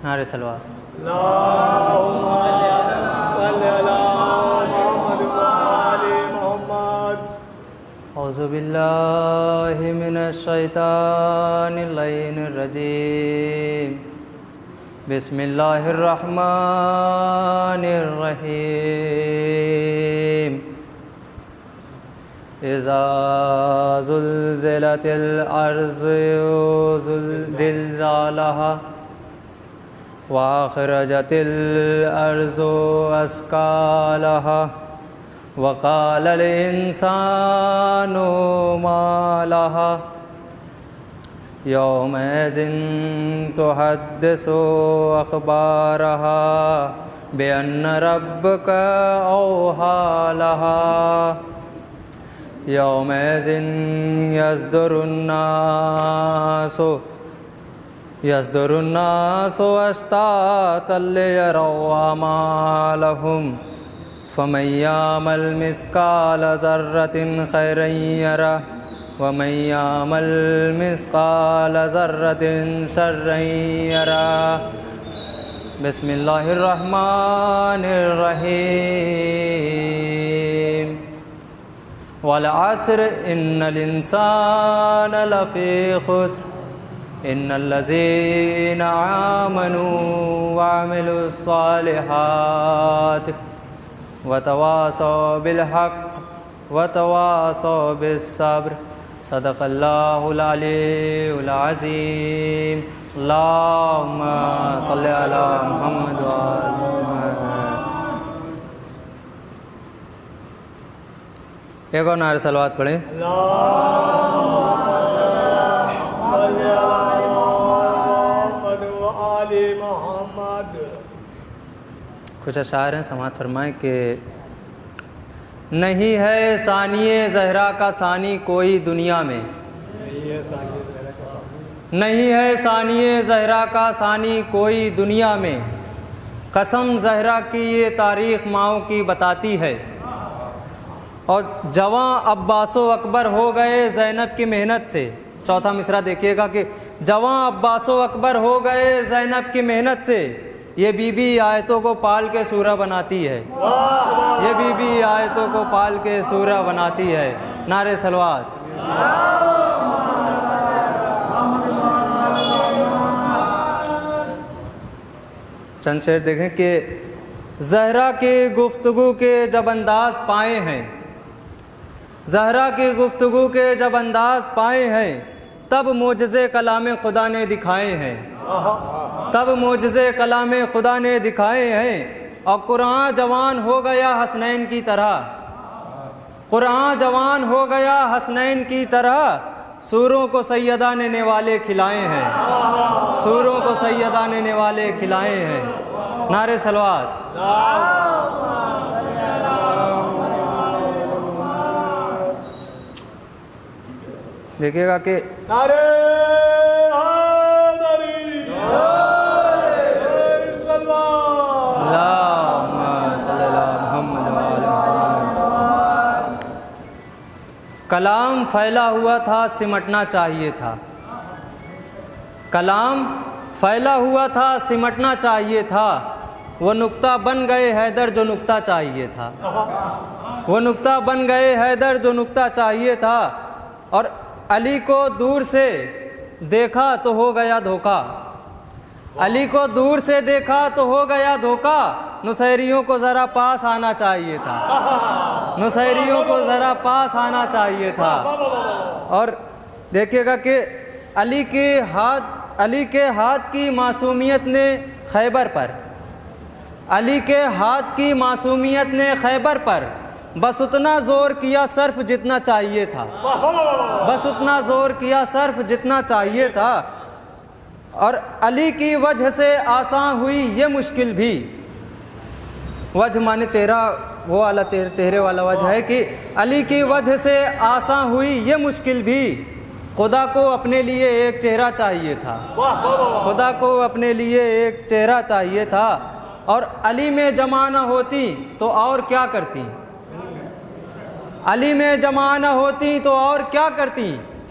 نعرہ صلوات۔ اللہم صلی علی محمد وآل محمد۔ اعوذ باللہ من الشیطان اللعین الرجیم، بسم اللہ الرحمن الرحیم۔ اذا زلزلت الارض زلزالها واخرجت الارض اثقالها وقال الانسان ما لها یومئذ تحدث اخبارها بان ربك اوحى لها یومئذ یصدر الناس اشتاتا لیروا اعمالهم فمن یعمل مثقال ذرة خیرا یرہ ومن یعمل مثقال ذرة شرا یرہ۔ بسم اللہ الرحمن الرحیم۔ والعصر ان الانسان لفی خسر ان الذین آمنوا وعملوا الصالحات وتواصوا بالحق وتواصوا بالصبر، صدق اللہ العلی العظیم۔ اللہم صلی علی محمد وآل محمد۔ ایک اور نعرہ صلوات پڑھیں۔ کچھ اشعار ہیں، سماعت فرمائیں کہ نہیں ہے ثانی زہرا کا ثانی کوئی دنیا میں، نہیں ہے ثانی زہرا کا ثانی کوئی دنیا میں، قسم زہرا کی یہ تاریخ ماؤں کی بتاتی ہے، اور جواں عباس و اکبر ہو گئے زینب کی محنت سے۔ چوتھا مصرع دیکھیے گا کہ جواں عباس و اکبر ہو گئے زینب کی محنت سے، یہ بی بی آیتوں کو پال کے سورہ بناتی ہے، یہ بی بی آیتوں کو پال کے سورہ بناتی ہے۔ نعرہ صلوات۔ چند شعر دیکھیں کہ زہرا کی گفتگو کے جب انداز پائے ہیں، زہرا کی گفتگو کے جب انداز پائے ہیں، تب معجزے کلام خدا نے دکھائے ہیں، تب معجزے کلام خدا نے دکھائے ہیں، اور قرآن جوان ہو گیا حسنین کی طرح، قرآن جوان ہو گیا حسنین کی طرح، سوروں کو سیدہ نے نوالے کھلائے ہیں، سوروں کو سیدہ نے نوالے کھلائے ہیں۔ نعرہ صلوات۔ دیکھیے گا کہ نعرہ حیدری، اللہم صلی اللہ محمد وآل محمد۔ کلام پھیلا ہوا تھا سمٹنا چاہیے تھا، کلام پھیلا ہوا تھا سمٹنا چاہیے تھا، وہ نقطہ بن گئے حیدر جو نقطہ چاہیے تھا، وہ نقطہ بن گئے حیدر جو نقطہ چاہیے تھا، اور علی کو دور سے دیکھا تو ہو گیا دھوکا، علی کو دور سے دیکھا تو ہو گیا دھوکا، نصیریوں کو ذرا پاس آنا چاہیے تھا، نصیریوں کو ذرا پاس آنا چاہیے تھا۔ اور دیکھیے گا کہ علی کے ہاتھ کی معصومیت نے خیبر پر، علی کے ہاتھ کی معصومیت نے خیبر پر بس اتنا زور کیا صرف جتنا چاہیے تھا، بس اتنا زور کیا صرف جتنا چاہیے تھا، اور علی کی وجہ سے آسان ہوئی یہ مشکل بھی، وجہ مانے چہرہ، وہ والا چہرے والا وجہ ہے کہ علی کی وجہ سے آسان ہوئی یہ مشکل بھی، خدا کو اپنے لیے ایک چہرہ چاہیے تھا، خدا کو اپنے لیے ایک چہرہ چاہیے تھا، اور علی میں جمع نہ ہوتی تو اور کیا کرتی، علی میں جمع نہ ہوتی تو اور کیا کرتی،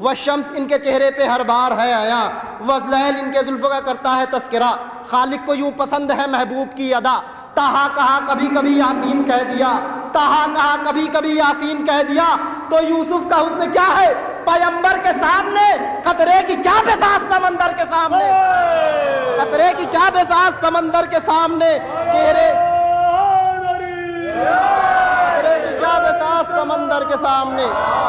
والشمس ان کے چہرے پہ ہر بار ہے آیا، واللیل ان کے زلفوں کا کرتا ہے تذکرہ، خالق کو یوں پسند ہے محبوب کی ادا، تاہا کہا کبھی کبھی یاسین کہہ دیا، تاہا کہا کبھی کبھی یاسین کہہ دیا، تو یوسف کا حسن کیا ہے پیغمبر کے سامنے، قطرے کی کیا بساط سمندر کے سامنے، قطرے کی کیا بساط سمندر کے سامنے، چہرے قطرے کی کیا بساط سمندر کے سامنے،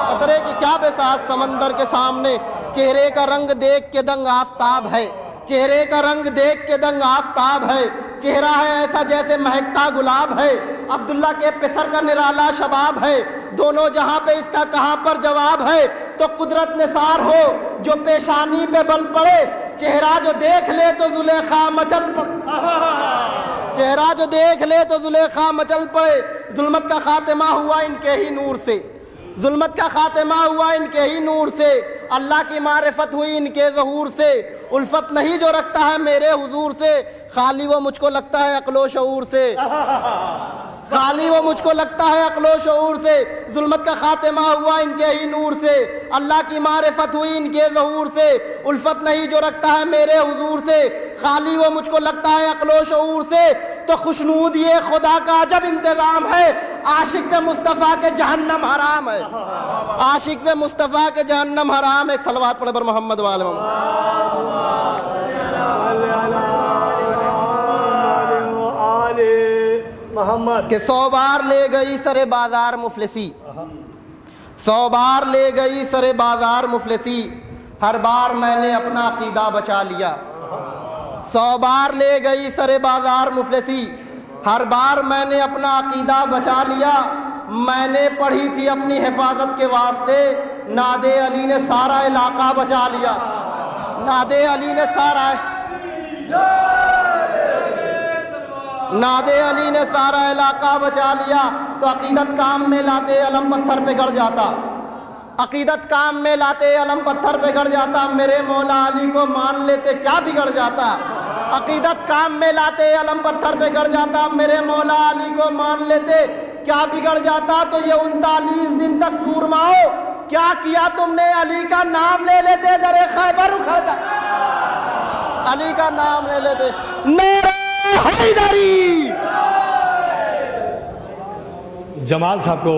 قطرے کی کیا بساط سمندر کے سامنے، چہرے کا رنگ دیکھ کے دنگ آفتاب ہے، چہرے کا رنگ دیکھ کے دنگ آفتاب ہے، چہرہ ہے ایسا جیسے مہکتا گلاب ہے، عبداللہ کے پسر کا نرالا شباب ہے، دونوں جہاں پہ اس کا کہاں پر جواب ہے، تو قدرت نثار ہو جو پیشانی پہ بل پڑے، چہرہ جو دیکھ لے تو زلیخا مچل پڑے، چہرہ جو دیکھ لے تو زلیخا مچل پڑے، ظلمت کا خاتمہ ہوا ان کے ہی نور سے، ظلمت کا خاتمہ ہوا ان کے ہی نور سے، اللہ کی معرفت ہوئی ان کے ظہور سے، الفت نہیں جو رکھتا ہے میرے حضور سے، خالی وہ مجھ کو لگتا ہے عقل و شعور سے، خالی وہ مجھ کو لگتا ہے عقل و شعور سے، ظلمت کا خاتمہ ہوا ان کے ہی نور سے، اللہ کی معرفت ہوئی ان کے ظہور سے، الفت نہیں جو رکھتا ہے میرے حضور سے، خالی وہ مجھ کو لگتا ہے عقل و شعور سے، تو خوشنود یہ خدا کا عجب انتظام ہے، عاشق پہ مصطفیٰ کے جہنم حرام ہے، عاشق پہ مصطفیٰ کے جہنم حرام ہے۔ ایک صلوات پڑھے بر محمد والے محمد کہ 100 بار لے گئی سر بازار مفلسی، 100 بار لے گئی سر بازار مفلسی، ہر بار میں نے اپنا عقیدہ بچا لیا، 100 بار لے گئی سر بازار مفلسی، ہر بار میں نے اپنا عقیدہ بچا لیا، میں نے پڑھی تھی اپنی حفاظت کے واسطے، ناد علی نے سارا علاقہ بچا لیا، ناد علی نے سارا ناد علی نے سارا علاقہ بچا لیا، تو عقیدت کام میں لاتے علم پتھر پہ گڑ جاتا، عقیدت کام میں لاتے علم پتھر پہ گڑ جاتا، میرے مولا علی کو مان لیتے کیا بگڑ جاتا، عقیدت کام میں لاتے علم پتھر پہ گڑ جاتا، میرے مولا علی کو مان لیتے کیا بگڑ جاتا، تو یہ 39 دن تک سورماؤ کیا کیا تم نے، علی کا نام لے لیتے در خیبر اکھڑ جاتا، علی کا نام لے لیتے، نعرہ حیدری۔ جمال صاحب کو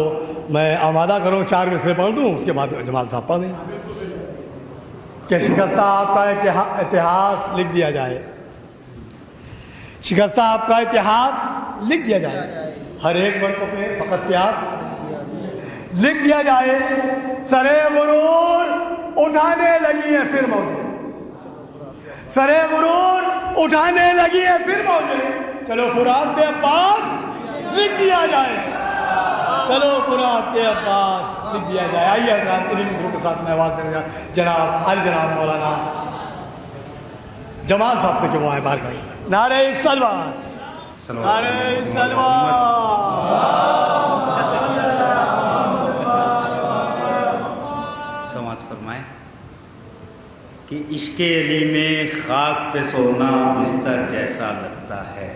میں آمادہ کروں، 4 مصرے پڑھ دوں، اس کے بعد جمال صاحب پڑھیں کہ شکستہ آپ کا اتہاس لکھ دیا جائے، شکستہ آپ کا اتہاس لکھ دیا جائے، ہر ایک برقوں پہ فقط پیاس لکھ دیا جائے، سرے غرور اٹھانے لگی ہے پھر موجے، سرے غرور اٹھانے لگی ہے پھر موجے، چلو فرات پہ عباس لکھ دیا جائے، چلو فرات پہ عباس لکھ دیا جائے۔ آئیے حضرات انہیں مصروں کے ساتھ میں آواز دینے جا جناب علی جناب مولانا جمال صاحب سے کہ وہ آئے باہر کریں، نعرہ صلوات، نعرہ صلوات۔ سماعت فرمائیں کہ عشق علی میں خاک پہ سونا بستر جیسا لگتا ہے،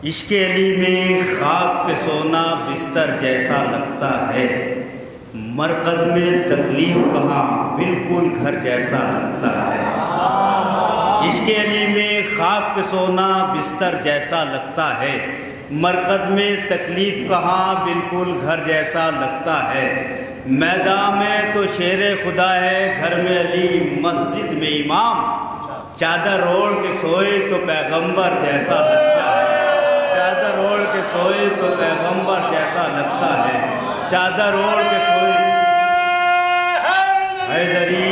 عشق علی میں خاک پہ سونا بستر جیسا لگتا ہے، مرقد میں تکلیف کہاں بالکل گھر جیسا لگتا ہے، عشق علی میں خاک پہ سونا بستر جیسا لگتا ہے، مرقد میں تکلیف کہاں بالکل گھر جیسا لگتا ہے، میدان میں تو شیر خدا ہے، گھر میں علی مسجد میں امام، چادر اوڑھ کے سوئے تو پیغمبر جیسا لگتا ہے، چادر اوڑھ کے سوئے تو پیغمبر جیسا لگتا ہے، چادر اوڑھ کے سوئے حیدری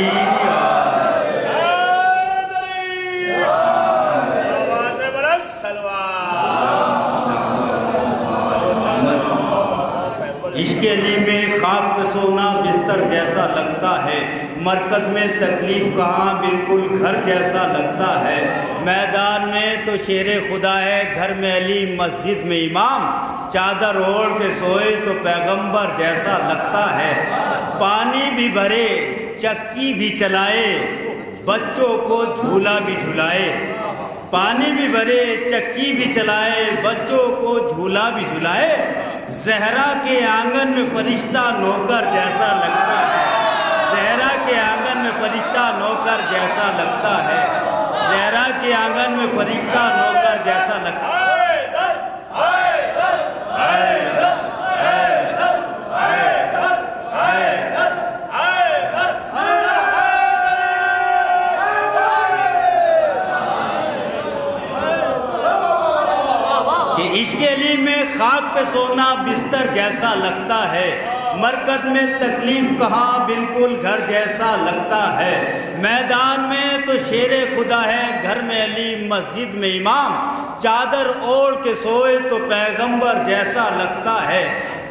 عشق علی میں خاک پہ سونا بستر جیسا لگتا ہے، مرکز میں تکلیف کہاں بالکل گھر جیسا لگتا ہے، میدان میں تو شیر خدا ہے، گھر میں علی مسجد میں امام، چادر اوڑھ کے سوئے تو پیغمبر جیسا لگتا ہے، پانی بھی بھرے چکی بھی چلائے، بچوں کو جھولا بھی جھلائے، پانی بھی بھرے چکی بھی چلائے، بچوں کو جھولا بھی جھلائے، زہرا کے آنگن میں فرشتہ نوکر جیسا لگتا ہے، زہرا کے آنگن میں فرشتہ نوکر جیسا لگتا ہے، زہرا کے آنگن میں فرشتہ نوکر جیسا لگتا ہے۔ کہ عشق علی میں خاک پہ سونا بستر جیسا لگتا ہے، مرکز میں تکلیف کہاں بالکل گھر جیسا لگتا ہے، میدان میں تو شیر خدا ہے، گھر میں علی مسجد میں امام، چادر اوڑھ کے سوئے تو پیغمبر جیسا لگتا ہے،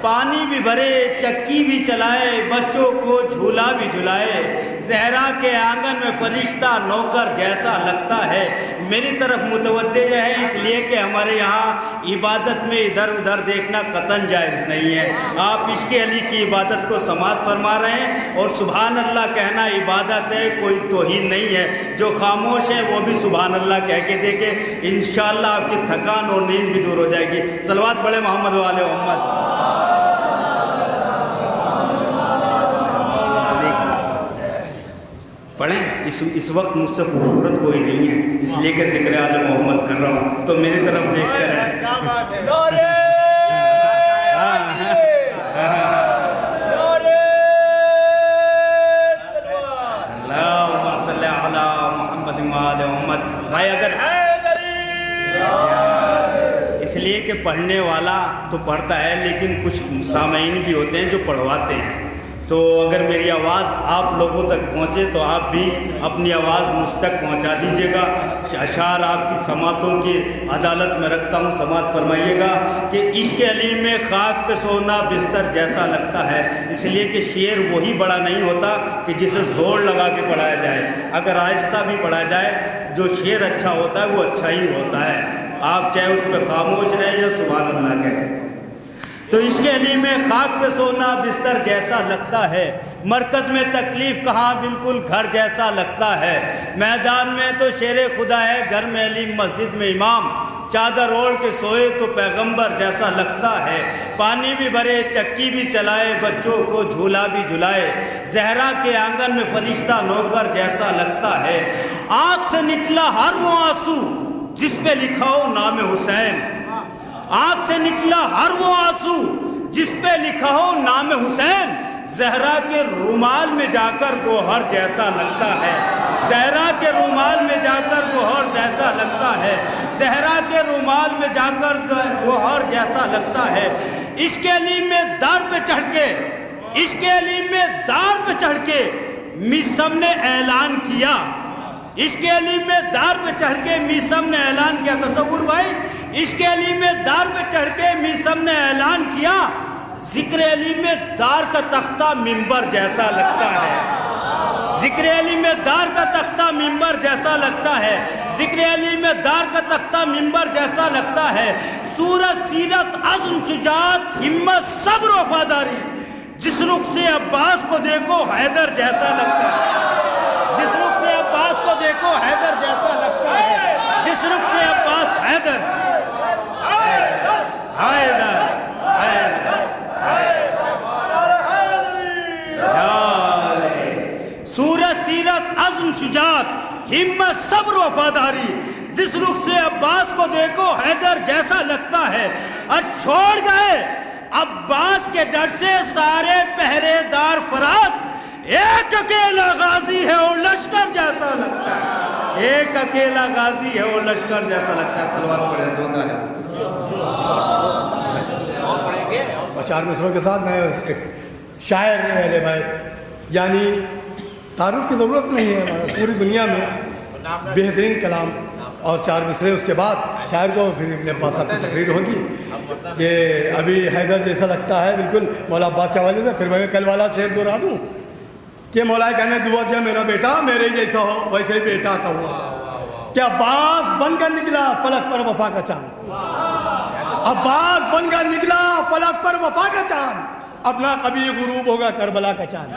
پانی بھی بھرے چکی بھی چلائے بچوں کو جھولا بھی جھلائے، زہرا کے آنگن میں فرشتہ نوکر جیسا لگتا ہے۔ میری طرف متوجہ ہے اس لیے کہ ہمارے یہاں عبادت میں ادھر ادھر دیکھنا قطعاً جائز نہیں ہے۔ آپ عشق علی کی عبادت کو سماعت فرما رہے ہیں، اور سبحان اللہ کہنا عبادت ہے، کوئی توہین نہیں ہے۔ جو خاموش ہے وہ بھی سبحان اللہ کہہ کے دیکھیں، انشاءاللہ آپ کی تھکان اور نیند بھی دور ہو جائے گی۔ صلوات پڑھیں محمد والے محمد۔ پڑھیں، اس وقت مجھ سے خوبصورت کوئی نہیں ہے، اس لیے کہ ذکر آل محمد کر رہا ہوں، تو میری طرف دیکھ کر ہے۔ اللہم صلی علی محمد وآل محمد۔ بھائی اگر اس لیے کہ پڑھنے والا تو پڑھتا ہے، لیکن کچھ سامعین بھی ہوتے ہیں جو پڑھواتے ہیں، تو اگر میری آواز آپ لوگوں تک پہنچے تو آپ بھی اپنی آواز مجھ تک پہنچا دیجیے گا۔ اشعار آپ کی سماعتوں کی عدالت میں رکھتا ہوں، سماعت فرمائیے گا کہ عشق علی میں خاک پہ سونا بستر جیسا لگتا ہے، اس لیے کہ شعر وہی بڑا نہیں ہوتا کہ جسے زور لگا کے پڑھایا جائے، اگر آہستہ بھی پڑھا جائے جو شعر اچھا ہوتا ہے وہ اچھا ہی ہوتا ہے، آپ چاہے اس پہ خاموش رہیں یا سبحان اللہ کہیں۔ تو عشق علی میں خاک پہ سونا بستر جیسا لگتا ہے، مرکز میں تکلیف کہاں بالکل گھر جیسا لگتا ہے، میدان میں تو شیر خدا ہے، گھر میں علی مسجد میں امام، چادر اوڑھ کے سوئے تو پیغمبر جیسا لگتا ہے، پانی بھی بھرے چکی بھی چلائے بچوں کو جھولا بھی جھلائے، زہرا کے آنگن میں فرشتہ نوکر جیسا لگتا ہے، آنکھ سے نکلا ہر وہ آنسو جس پہ لکھا ہو نام حسین، آنکھ سے نکلا ہر وہ آنسو جس پہ لکھا ہو نام حسین، زہرا کے رومال میں جا کر گوہر جیسا لگتا ہے، زہرا کے رومال میں جا کر گوہر جیسا لگتا ہے، زہرا کے رومال میں جا کر گوہر جیسا لگتا ہے، عشق علی میں دار پہ چڑھ کے، عشق علی میں دار پہ چڑھ کے میثم نے اعلان کیا، عشق علی میں دار پہ چڑھ کے میثم نے اعلان کیا، تصور بھائی، عشق علی میں دار پہ چڑھ کے میثم نے اعلان کیا، ذکر علی میں دار کا تختہ منبر جیسا لگتا ہے، ذکر علی میں دار کا تختہ منبر جیسا لگتا ہے، ذکر علی میں دار کا تختہ منبر جیسا لگتا ہے، صورت سیرت عزم شجاعت ہمت صبر و وفاداری، جس رخ سے عباس کو دیکھو حیدر جیسا لگتا ہے، جس رخ سے عباس کو دیکھو حیدر جیسا لگتا ہے، جس رخ سے عباس حیدر صورت سیرت عزم شجاعت ہمت صبر و وفاداری، جس رخ سے عباس کو دیکھو حیدر جیسا لگتا ہے، اور چھوڑ گئے عباس کے ڈر سے سارے پہرے دار فرات، ایک اکیلا غازی ہے اور لشکر جیسا لگتا ہے، ایک اکیلا غازی ہے اور لشکر جیسا لگتا ہے۔ صلوات پڑھیں ہوتا ہے اور 4 مصروں کے ساتھ میں ایک شاعر اہل بیت، یعنی تعارف کی ضرورت نہیں ہے، پوری دنیا میں بہترین کلام، اور 4 مصرے اس کے بعد شاعر کو پھر ابن عباس صاحب کی تقریر ہوگی کہ ابھی حیدر جیسا لگتا ہے بالکل مولا عباس کے حوالے سے۔ پھر میں کل والا شعر دہرا دوں کہ مولا کہنے دعا کیا میرا بیٹا میرے جیسا ہو، ویسے ہی بیٹا تھا ہوا، کہ عباس بن کر نکلا فلک پر وفا کا چاند، عباس بن کر نکلا فلک پر وفا کا چاند، اپنا کبھی غروب ہوگا کربلا کا چاند،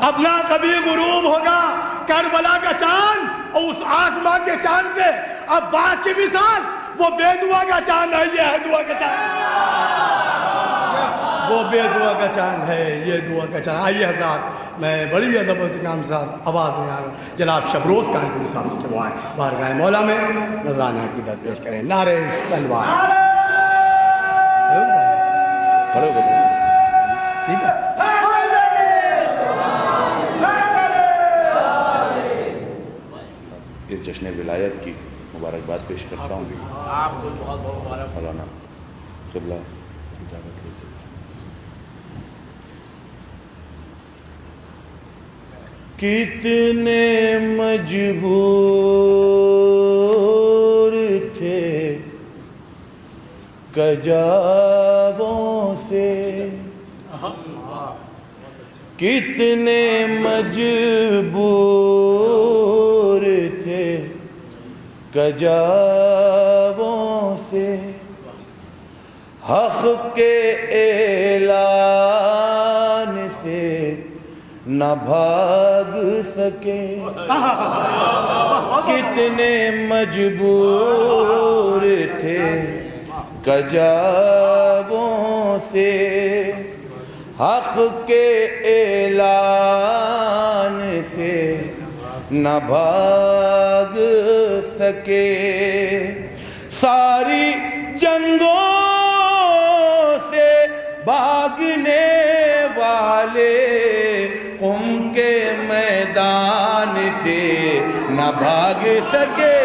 اپنا کبھی غروب ہوگا کربلا کا چاند، اور اس آسمان کے چاند سے عباس کی مثال وہ بے دعا کا چاند ہے، یہ ہے دعا کا چاند۔ وہ بے دعا کا چاند ہے، یہ دعا کا چاند. آئیے حضرات، میں بڑی ادب و احترام کے ساتھ آواز میں آ رہا ہوں، جناب شبروز کانپوری صاحب سے جب آئے بارگاہ مولا میں نذرانہ عقیدت پیش کریں. نعرہ تلوار. کھڑے ہو جائیں. ٹھیک ہے. اس جشن ولایت کی مبارکباد پیش کرتا ہوں. مولانا قبلہ اجازت لیتے ہیں. کتنے مجبور تھے کجاووں سے، کتنے مجبور تھے کجاووں سے، حق کے اعلان سے نہ بھاگ سکے. کتنے مجبور تھے کجاووں سے، حق کے اعلان سے نہ بھاگ سکے. ساری جنگوں سے بھاگنے والے قم کے میدان سے نہ بھاگ سکے.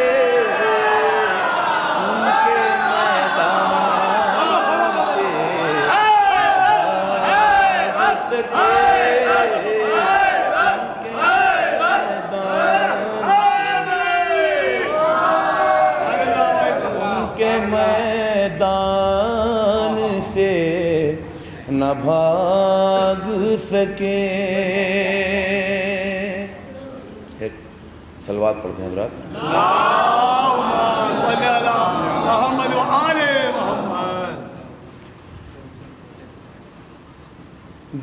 قم کے میدان سے بھاگ سکے. میدان سے نہ بھاگ سکے. ایک صلوات پڑھتے ہیں حضرات. اللہم صلی علی محمد و آل محمد.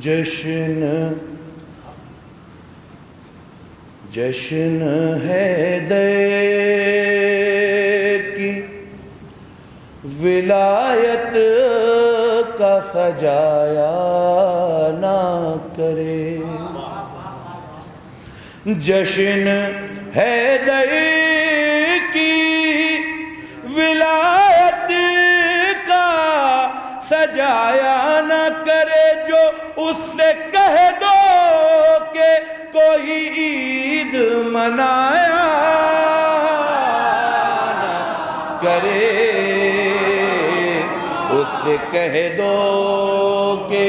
جشن حیدر کی ولایت کا سجایا نہ کرے. جشن حیدر کی ولایت کا سجایا نہ کرے. جو اس سے کہہ دو کہ کوئی عید منایا نہ کرے. اس سے کہہ دو کہ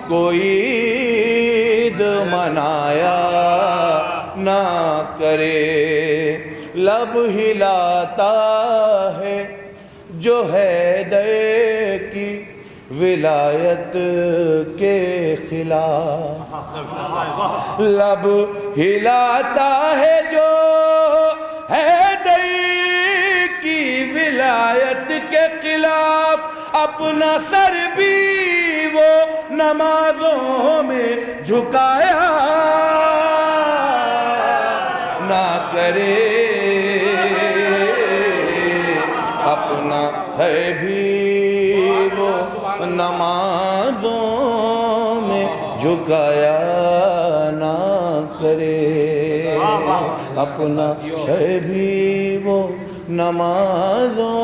کوئی عید منایا نہ کرے. لب ہلاتا ہے جو حیدر کی ولایت کے خلاف. لب ہلاتا ہے جو حیدر کی ولایت کے خلاف. اپنا سر بھی وہ نمازوں میں جھکایا نہ کرے. اپنا سر بھی وہ نمازوں میں جھکایا نہ کرے. اپنا سر بھی وہ نمازوں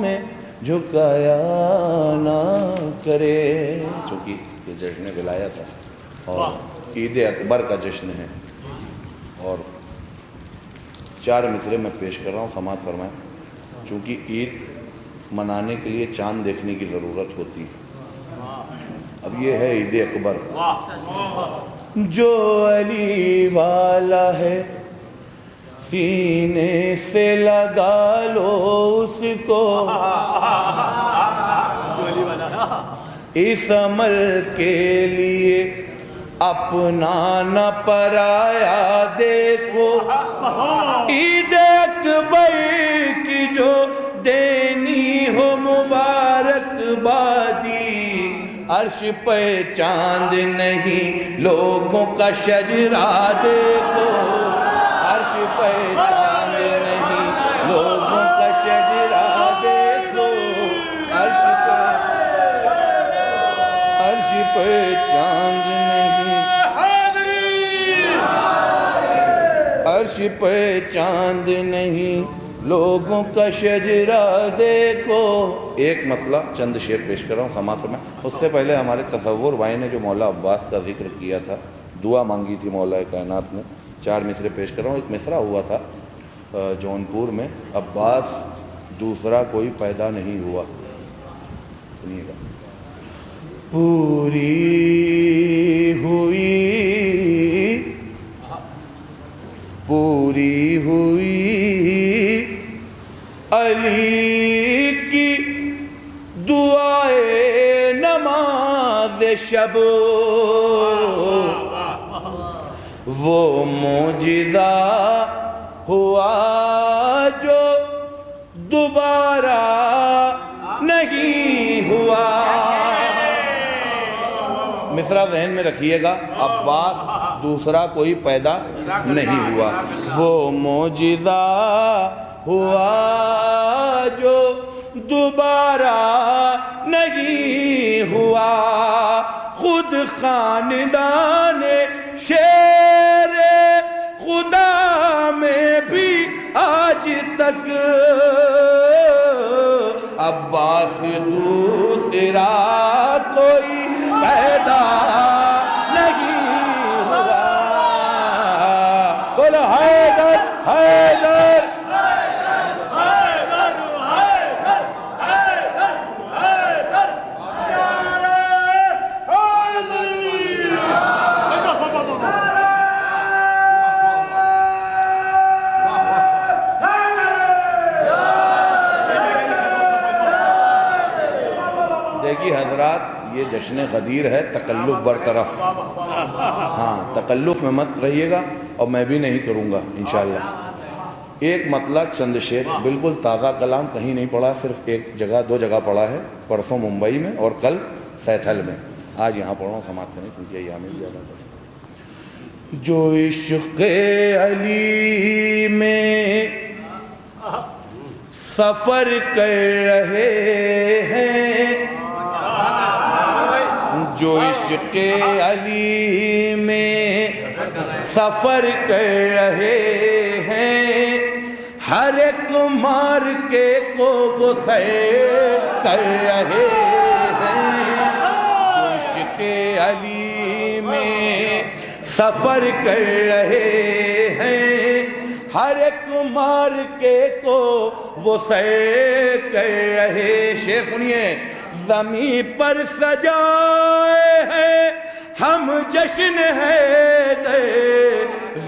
میں جھکایا نہ کرے. چونکہ یہ جشن ولایت ہے اور عید اکبر کا جشن ہے، اور 4 مصرے میں پیش کر رہا ہوں، سماعت فرمائیں. چونکہ عید منانے کے لیے چاند دیکھنے کی ضرورت ہوتی ہے. اب یہ ہے عید اکبر. جو علی والا ہے سینے سے لگا لو اس کو، اس عمل کے لیے اپنا نہ پرایا دیکھو. عید اکبر کی جو دینی ہو مبارک بادی، عرش پہ چاند نہیں لوگوں کا شجرا دیکھو. عرش پہ چاند نہیں لوگوں کا شجرا دیکھو. عرش پہ عرش پہ چاند نہیں، لوگوں کا شجرہ دیکھو. ایک مطلب چند شعر پیش کر رہا ہوں، سماعت میں. اس سے پہلے ہمارے تصور بھائی نے جو مولا عباس کا ذکر کیا تھا، دعا مانگی تھی مولا کائنات نے، 4 مصرے پیش کر رہا ہوں. ایک مصرع ہوا تھا جونپور میں، عباس دوسرا کوئی پیدا نہیں ہوا. سنیے گا. پوری ہوئی علی کی دعائے نماز شب، وہ معجزہ ہوا جو دوبارہ نہیں ہوا. مصرع ذہن میں رکھیے گا. عباس دوسرا کوئی پیدا نہیں ہوا، وہ معجزہ ہوا جو دوبارہ نہیں ہوا. خود خاندان شیر خدا میں بھی آج تک عباس دوسرا کوئی پیدا نہیں ہوا. بولو حیدر حیدر. دیکھیے حضرات، یہ جشن غدیر ہے، تکلف برطرف. ہاں تکلف میں مت رہیے گا، اور میں بھی نہیں کروں گا انشاءاللہ. ایک مطلع چند شعر، بالکل تازہ کلام، کہیں نہیں پڑھا، صرف ایک جگہ 2 جگہ پڑھا ہے، پرسوں ممبئی میں اور کل سیتھل میں. آج یہاں پڑھا ہوں، سماعت کریں کیونکہ یہاں میں بھی زیادہ پڑھا. جو عشق علی میں سفر کر رہے ہیں، جو عشق علی میں سفر کر رہے ہیں، ہر ایک مارکے کو وہ سیر کر رہے ہیں. جو عشق علی میں سفر کر رہے ہیں، ہر ایک مارکے کو وہ سیر کر رہے. شعر سنیے. زمین پر سجائے ہیں ہم جشن حیدر،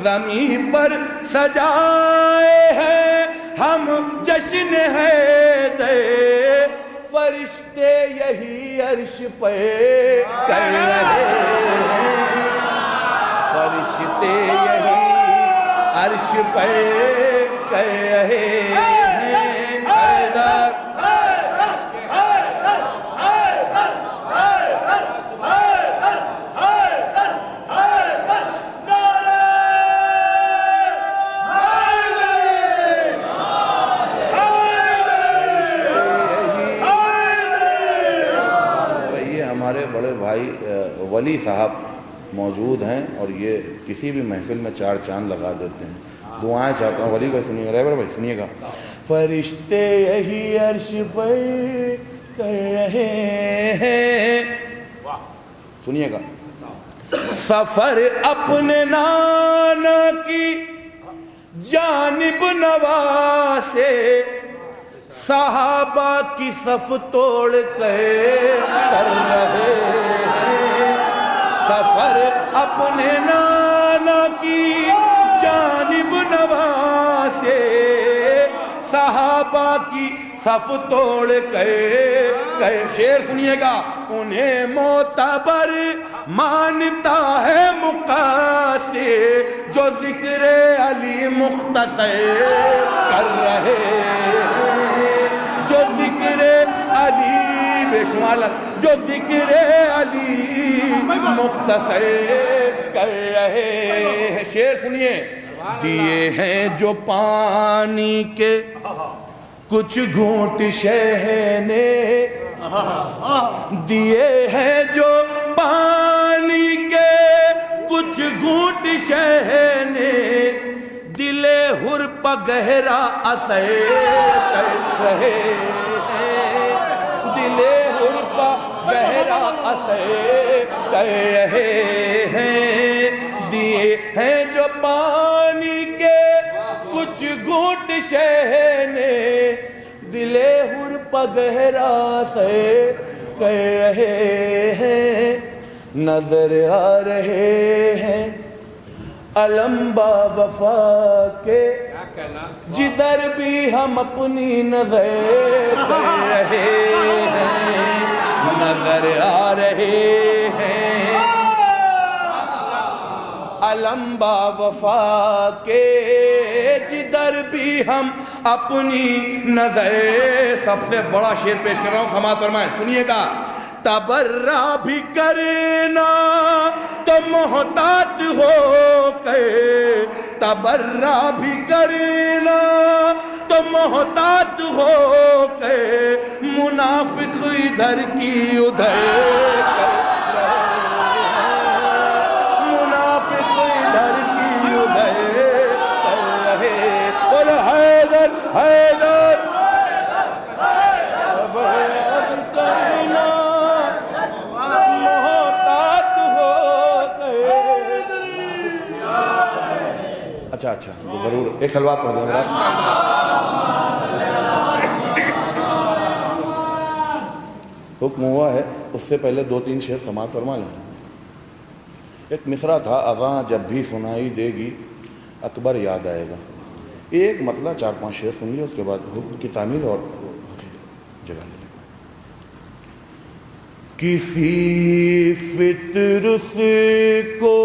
زمین پر سجائے ہیں ہم جشن حیدر، فرشتے یہی عرش پہ کر رہے ہیں، فرشتے یہی عرش پہ کر رہے ہیں. حیدر ہمارے بڑے بھائی ولی صاحب موجود ہیں، اور یہ کسی بھی محفل میں 4 چاند لگا دیتے ہیں. دعائیں چاہتا ہوں ولی کو سنیے گا. ڈرائیور بھائی سنیے گا. فرشتے یہی عرش پر کر رہے ہیں، سنیے گا. سفر اپنے نانا کی جانب نواسے، صحابہ کی صف توڑ کر رہے ہیں. سفر اپنے نانا کی جانب نواسے، صحابہ کی صف توڑ کر. شعر سنیے گا. انہیں معتبر مانتا ہے مقاصد، جو ذکر علی مختصر کر رہے ہیں، جو ذکر علی بے شمال، جو ذکر علی مختصر کر رہے ہیں. شعر سنیے. دیے ہیں جو پانی کے کچھ گھونٹ شہ نے، دیے ہیں جو پانی کے کچھ گھونٹ شہ نے، دل پہ گہرا اثر کر رہے ہیں، دل حر پہ گہرا اثر کر رہے ہیں، دیے ہیں جو پانی کے کچھ گھونٹ شہ نے، دل حر پہ گہرا اثر کر رہے ہیں، نظر آ رہے ہیں علم با وفا کے جدھر بھی ہم اپنی نظر کر رہے ہیں، نظر آ رہے ہیں علم با وفا کے جدھر بھی ہم اپنی نظر۔ سب سے بڑا شعر پیش کر رہا ہوں، سماعت فرمائیں، سنیے گا۔ تبرہ بھی کرنا تو محتاط ہو کے، تبرہ بھی کرنا تو محتاط ہو کے، منافق ادھر کی ادھر کر منافق ادھر کی ادھر کر رہے، اور حیدر حیدر کرنا محتاط ہو کے۔ اچھا ضرور ایک سلوات پڑھ دیں میرا۔ حکم ہوا ہے، اس سے پہلے 2-3 شعر سماعت فرما لیں۔ ایک مصرع تھا، اذاں جب بھی سنائی دے گی اکبر یاد آئے گا۔ ایک مطلع 4-5 شعر سن لیے، اس کے بعد حکم کی تعمیل اور جگہ لیں۔ کسی فطرس کو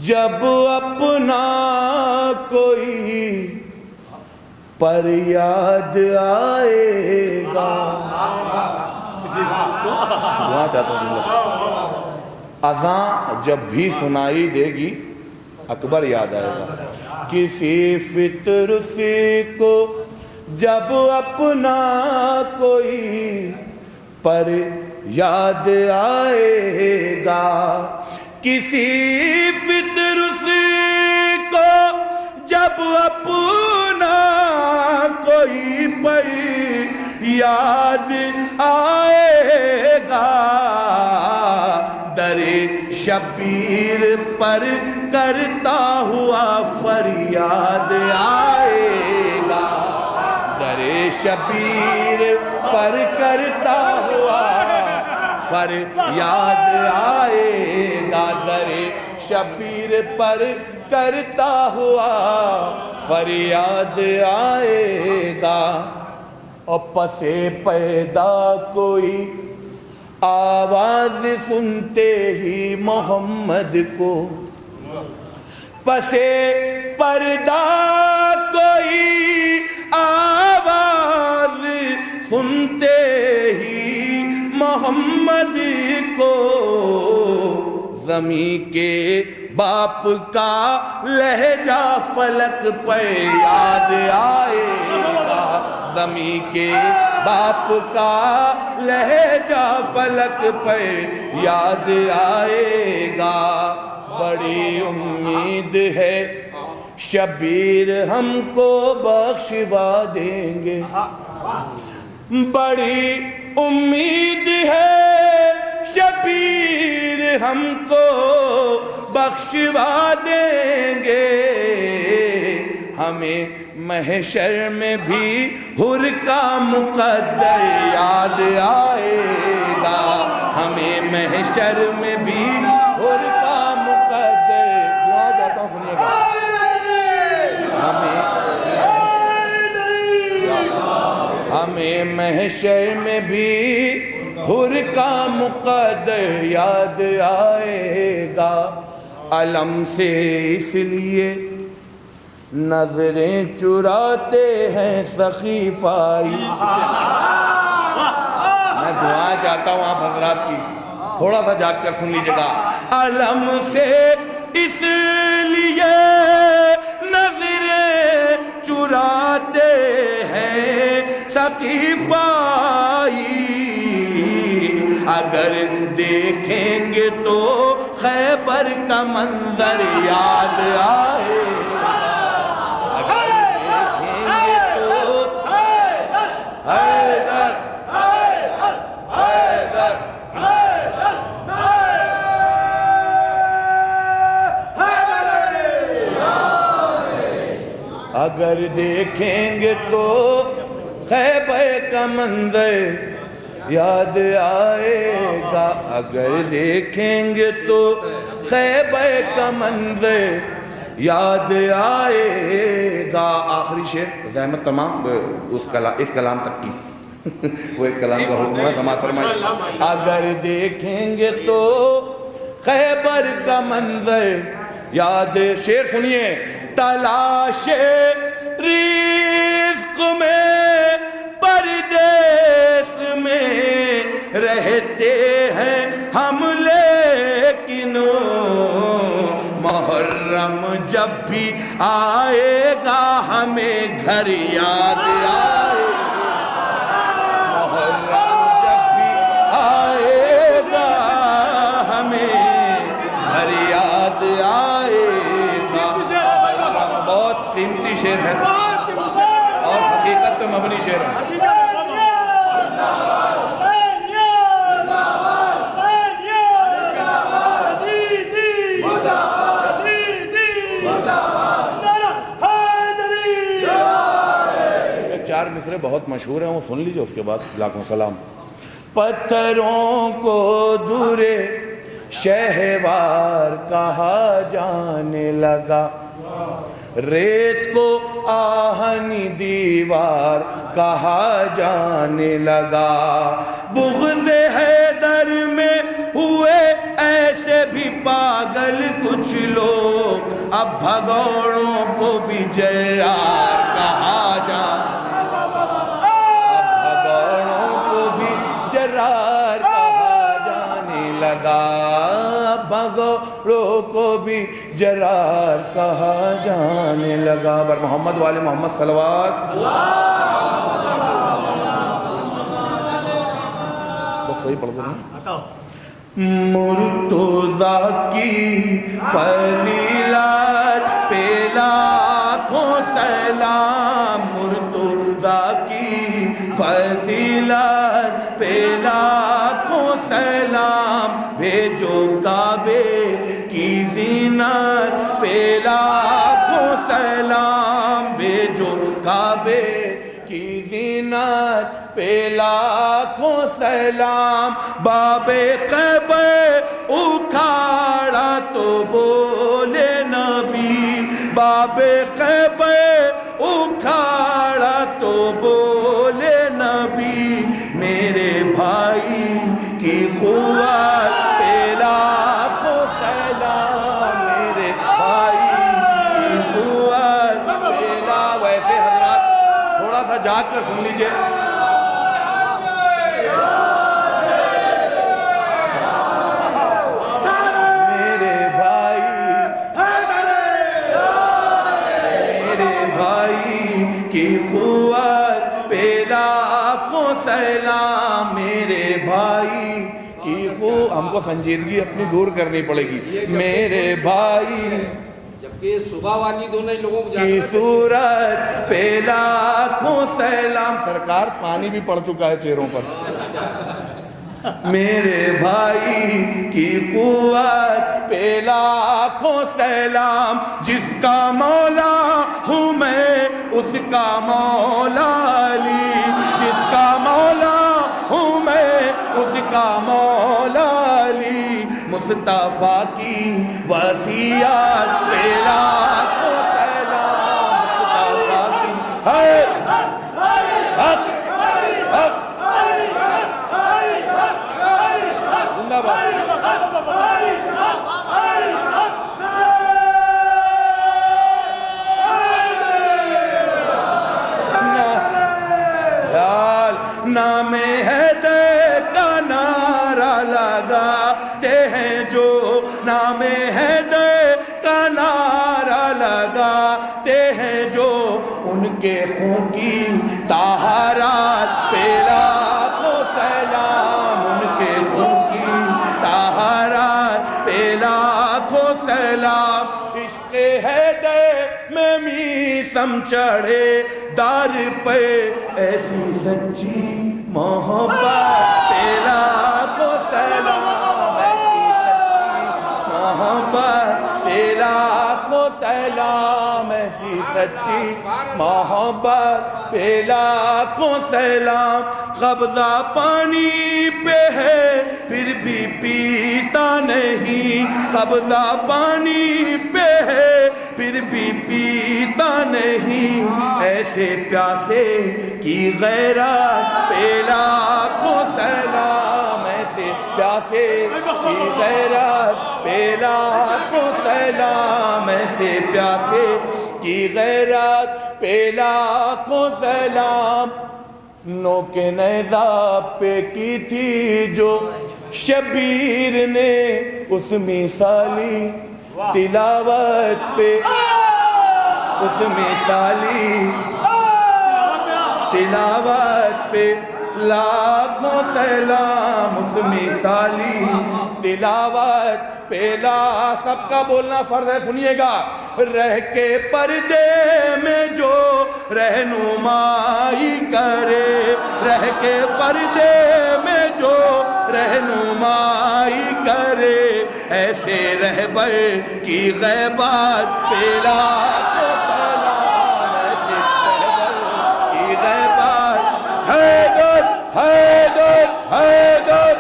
جب اپنا کوئی پر یاد آئے گا، وہاں چاہتا ہوں اذاں جب بھی سنائی دے گی اکبر یاد آئے گا، کسی فطرس کو جب اپنا کوئی پر یاد آئے گا، کسی فطرس کو جب اپنا کوئی پر یاد آئے گا، در شبیر پر کرتا ہوا فریاد آئے گا، در شبیر پر کرتا ہوا فریاد آئے گا، در شبیر پر کرتا ہوا فریاد آئے گا، اور پس پیدا کوئی آواز سنتے ہی محمد کو، پس پردہ کوئی آواز سنتے ہی محمد کو، زمین کے باپ کا لہجہ فلک پہ یاد آئے گا، زمین کے باپ کا لہجہ فلک پہ یاد آئے گا، بڑی امید ہے شبیر ہم کو بخشوا دیں گے، بڑی امید ہے شبیر ہم کو بخشوا دیں گے، ہمیں محشر میں بھی حر کا مقدر یاد آئے گا، ہمیں محشر میں بھی حر کا مقدر، دعا چاہتا ہوں سنیے گا، ہمیں محشر میں بھی حر کا مقدر یاد آئے گا، علم سے اس لیے نظریں چراتے ہیں سخیفائی۔ میں دعا چاہتا ہوں آپ حضرات کی، تھوڑا سا جاگ کر سن لیجیے گا۔ علم سے اس لیے نظریں چراتے ہیں سقیفائی، اگر دیکھیں گے تو خیبر کا منظر یاد آئے گا، حیدر حیدر اگر دیکھیں گے تو خیبر کا منظر یاد آئے گا، اگر دیکھیں گے تو خیبر کا منظر یاد آئے گا. آخری شعر زحمت تمام اس کلام تک کی وہ ایک کلام کا حکم ہے سماعت فرمائیں. اگر دیکھیں گے تو خیبر کا منظر یاد، شعر سنیے. تلاش رزق میں پردیس میں رہتے ہیں ہم، لیکن محرم جب بھی آئے گا ہمیں گھر یاد آئے گا. محرم جب بھی آئے گا ہمیں گھر یاد آئے گا. بہت قیمتی شعر ہے اور حقیقت پہ مبنی شعر ہے. چار مصرے بہت مشہور ہیں، وہ سن لیجئے اس کے بعد لاکھوں سلام. پتھروں کو دورے شہوار کہا جانے لگا، ریت کو آہنی دیوار کہا جانے لگا. بغض حیدر میں ہوئے ایسے بھی پاگل کچھ لوگ، اب بھگوڑوں کو بھی جیار کہا جانے، بھگوڑوں کو بھی جرار کہا جانے لگا، بھگوڑوں کو بھی جرار کہا جانے لگا. بر محمد والے محمد صلوات. بس صحیح پڑھ دیں. مرتضیٰ کی فضیلت پہ لاکھوں سلام، مرتضیٰ کی فضیلت پہ لاکھوں سلام، بھیجو کعبے کی زینت پہ لاکھوں سلام، بھیجو کعبے کی زینت پہ لاکھوں سلام. باب خیبر اکھاڑا تو بولے نبی، باب خیبر اکھاڑا تو بولے نبی، میرے بھائی کی قوت پہ لاکھوں سلام، میرے بھائی کی قوت پہ لاکھوں. ویسے حضرات تھوڑا سا جاگ کر سن لیجئے. کی قوت پہ لاکھوں سلام، میرے بھائی کی قوت. ہم کو سنجیدگی اپنی دور کرنی پڑے گی. میرے بھائی جبکہ صبح والی دونوں لوگوں کی صورت پہ لاکھوں سلام. سرکار پانی بھی پڑ چکا ہے چہروں پر. میرے بھائی کی قوت پہ لاکھوں سلام، جس کا مولا ہوں میں اس کا مولا علی، جس کا مولا ہوں میں اس کا مولا علی، مصطفیٰ کی وصیت پہ لاکھوں سلام، مصطفیٰ کی نام حیدر کا نعرہ لگاتے ہیں جو، نام حیدر کا نعرہ لگاتے ہیں جو، ان کے خون کی طہارت پہ لاکھوں سلام، ان کے خون کی طہارت پہ لاکھوں سلام. عشق حیدر میں میسم چڑھے دار پہ ایسی سچی محبت تیرا کو سلام، ایسی سچی محبت تیرا کو سلام، ایسی سچی محبت تیرا کو سلام، قبضہ پانی پہ ہے پھر بھی پیتا نہیں، قبضہ پانی پہ ہے پھر بھی پیتا نہیں، ایسے پیاسے کی غیرت پہ لاکھوں سلام، ایسے پیاسے کی غیرت پہ لاکھوں سلام، ایسے پیاسے کی غیرت پہ لاکھوں سلام۔ نوک نیزہ پہ کی تھی جو شبیر نے اس مثالی تلاوت پہ، اس مثالی تلاوت پہ لاکھوں سلام، اس مثالی تلاوت پہلا سب کا بولنا فرض ہے، سنیے گا۔ رہ کے پردے میں جو رہنمائی کرے، رہ کے پردے میں جو رہنمائی کرے، ایسے رہبر کی غیبت پہلا کو سلام، ایسے رہبر کی غیبت حیدر حیدر حیدر،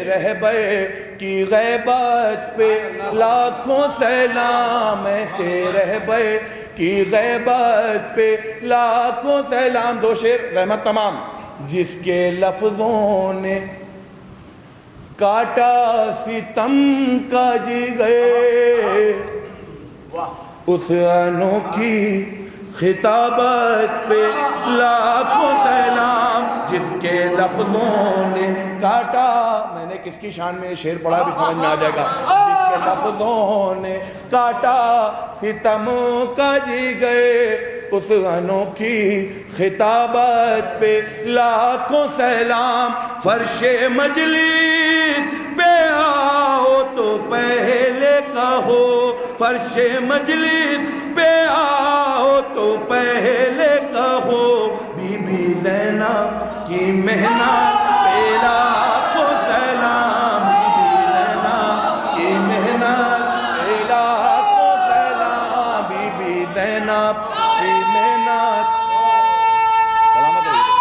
رہبر کی غیبت پہ لاکھوں سلام، ایسے رہبر کی غیبت پہ لاکھوں سلام۔ دو شعر رحمت تمام۔ جس کے لفظوں نے کاٹا ستم کا جگر، اس انوکھی خطابت پہ لاکھوں سلام، جس کے لفظوں نے کاٹا، میں نے کس کی شان میں شعر پڑھا بھی سمجھ میں آ جائے گا، جس کے لفظوں نے کاٹا ستم کا جگر، اس انوکھی خطابت پہ لاکھوں سلام۔ فرش مجلس پہ آؤ تو پہلے کہو، فرش مجلس پہ آؤ تو پہلے کہو، بی بی زینب کی محنت پہ لاکھوں سلام، بی بی زینب کی محنت پہ لاکھوں سلام، بی بی زینب کی محنت، سلامت رہیے،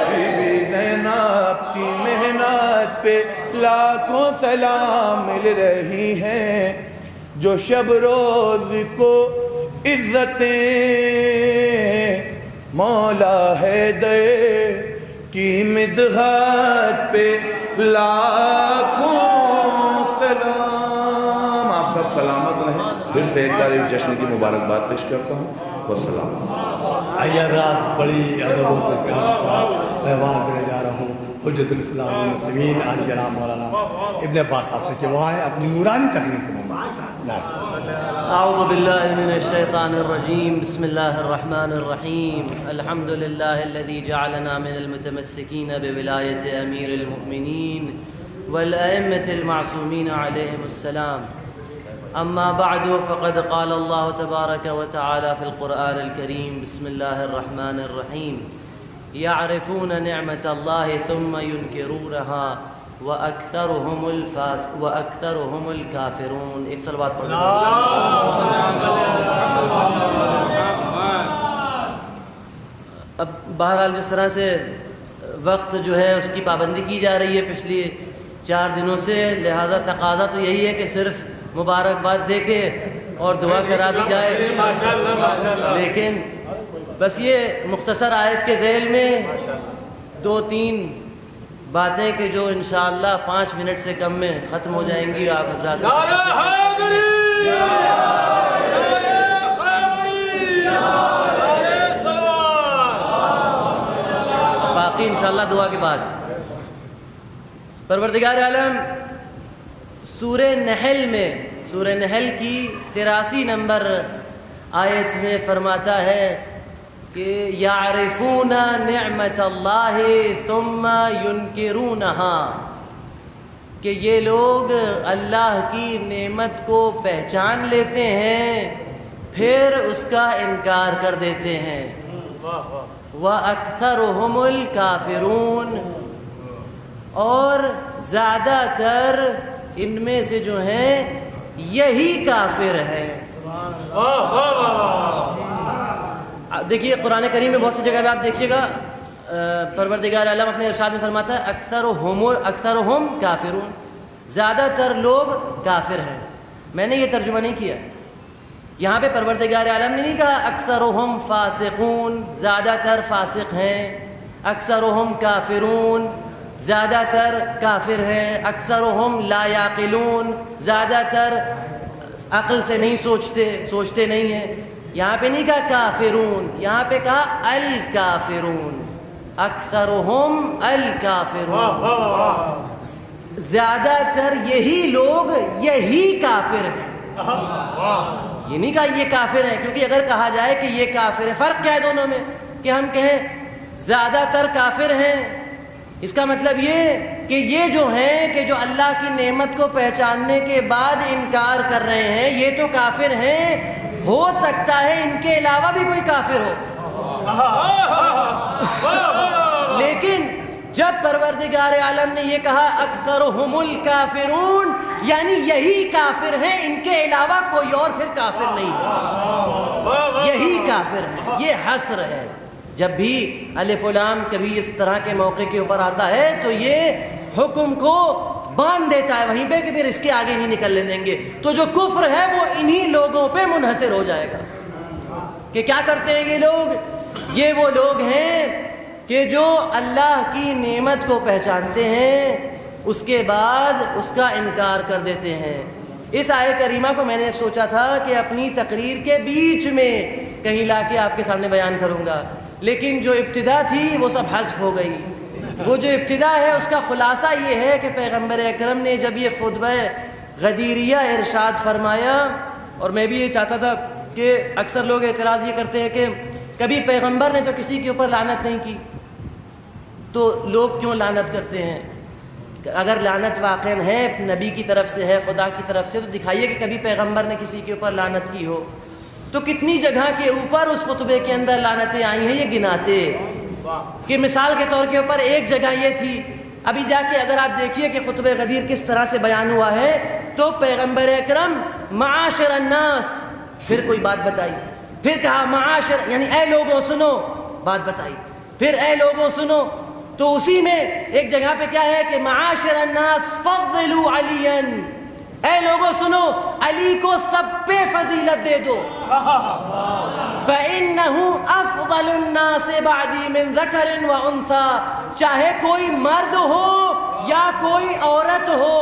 بی بی زینب کی محنت پہ لاکھوں سلام مل رہی ہیں، جو شب روز کو عزتیں مولا حیدر کی مدحت پہ لاکھوں سلام۔ آپ سب سلامت رہیں۔ پھر سے ایک بار ایک جشن کی مبارکباد پیش کرتا ہوں، والسلام۔ آئیے رات بڑی ادب و احترام کے ساتھ میں وہاں دینے جا رہا ہوں حجت الاسلام والمسلمین علی جناب مولانا ابن عباس صاحب سے کہ وہ آئے اپنی نورانی تقریر کے اعوذ باللہ من الشیطان الرجیم، بسم اللہ الرحمن الرحیم، الحمد للہ الذی جعلنا من المتمسکین بولایت امیر المؤمنین والائمة المعصومین علیہم السلام، اما بعد فقد قال اللہ تبارک وتعالی فی القرآن الکریم، بسم اللہ الرحمن الرحیم، یعرفون نعمت اللہ ثم ینکرونها وَأَكْثَرُهُمُ الْكَافِرُونَ۔ ایک صلوات پڑھ لیں۔ اب بہرحال جس طرح سے وقت جو ہے اس کی پابندی کی جا رہی ہے پچھلی 4 دنوں سے، لہٰذا تقاضا تو یہی ہے کہ صرف مبارکباد دے کے اور دعا کرا دی جائے، لیکن بس یہ مختصر آیت کے ذیل میں 2-3 باتیں کہ جو انشاءاللہ 5 منٹ سے کم میں ختم ہو جائیں گی۔ آپ حضرات باقی انشاءاللہ دعا کے بعد۔ پروردگار عالم سورہ نحل میں، سورہ نحل کی 83 نمبر آیت میں فرماتا ہے کہ یعرفون نعمت اللہ ثم ینکرونہا، کہ یہ لوگ اللہ کی نعمت کو پہچان لیتے ہیں پھر اس کا انکار کر دیتے ہیں. وَأَكْثَرُهُمُ الْكَافِرُونَ، اور زیادہ تر ان میں سے جو ہیں یہی کافر ہیں. دیکھیے قرآن کریم میں بہت سی جگہ پہ آپ دیکھیے گا پروردگار عالم اپنے ارشاد میں فرماتا ہے اکثرہم کافرون، زیادہ تر لوگ کافر ہیں. میں نے یہ ترجمہ نہیں کیا، یہاں پہ پروردگار عالم نے نہیں کہا اکثرہم فاسقون، زیادہ تر فاسق ہیں، اکثرہم کافرون، زیادہ تر کافر ہیں، اکثرہم لا یعقلون، زیادہ تر عقل سے نہیں سوچتے نہیں ہیں. یہاں پہ نہیں کہا کافرون، یہاں پہ کہا الکافرون، اکثرہم الکافرون، زیادہ تر یہی لوگ یہی کافر ہیں. یہ نہیں کہا یہ کافر ہیں، کیونکہ اگر کہا جائے کہ یہ کافر ہے، فرق کیا ہے دونوں میں؟ کہ ہم کہیں زیادہ تر کافر ہیں، اس کا مطلب یہ کہ یہ جو ہیں کہ جو اللہ کی نعمت کو پہچاننے کے بعد انکار کر رہے ہیں یہ تو کافر ہیں، ہو سکتا ہے ان کے علاوہ بھی کوئی کافر ہو. لیکن جب پروردگار عالم نے یہ کہا اکثرہم الکافرون، یعنی یہی کافر ہیں، ان کے علاوہ کوئی اور پھر کافر نہیں ہے، یہی کافر ہے. یہ حصر ہے. جب بھی الف و لام کبھی اس طرح کے موقع کے اوپر آتا ہے تو یہ حکم کو باندھ دیتا ہے وہیں پہ کہ پھر اس کے آگے نہیں نکلنے دیں گے. تو جو کفر ہے وہ انہی لوگوں پہ منحصر ہو جائے گا. کہ کیا کرتے ہیں یہ لوگ؟ یہ وہ لوگ ہیں کہ جو اللہ کی نعمت کو پہچانتے ہیں اس کے بعد اس کا انکار کر دیتے ہیں. اس آیت کریمہ کو میں نے سوچا تھا کہ اپنی تقریر کے بیچ میں کہیں لا کے آپ کے سامنے بیان کروں گا، لیکن جو ابتدا تھی وہ سب حذف ہو گئی. وہ جو ابتدا ہے اس کا خلاصہ یہ ہے کہ پیغمبر اکرم نے جب یہ خطبہ غدیریہ ارشاد فرمایا، اور میں بھی یہ چاہتا تھا کہ اکثر لوگ اعتراض یہ کرتے ہیں کہ کبھی پیغمبر نے تو کسی کے اوپر لعنت نہیں کی، تو لوگ کیوں لعنت کرتے ہیں؟ اگر لعنت واقعاً ہے نبی کی طرف سے ہے، خدا کی طرف سے، تو دکھائیے کہ کبھی پیغمبر نے کسی کے اوپر لعنت کی ہو. تو کتنی جگہ کے اوپر اس خطبے کے اندر لعنتیں آئی ہیں یہ گناتے. کہ مثال کے طور کے اوپر ایک جگہ یہ تھی، ابھی جا کے اگر آپ دیکھیے کہ خطبہ غدیر کس طرح سے بیان ہوا ہے، تو پیغمبر اکرم معاشر الناس، پھر کوئی بات بتائی، پھر کہا معاشر یعنی اے لوگوں سنو، بات بتائی، پھر اے لوگوں سنو. تو اسی میں ایک جگہ پہ کیا ہے کہ معاشر الناس فضلوا علیا، اے لوگوں سنو علی کو سب پہ فضیلت دے دو. فَإِنَّهُ أَفْضَلُ النَّاسِ بَعْدِي مِنْ ذَكَرٍ وَأُنْثَى، چاہے کوئی مرد ہو یا کوئی عورت ہو،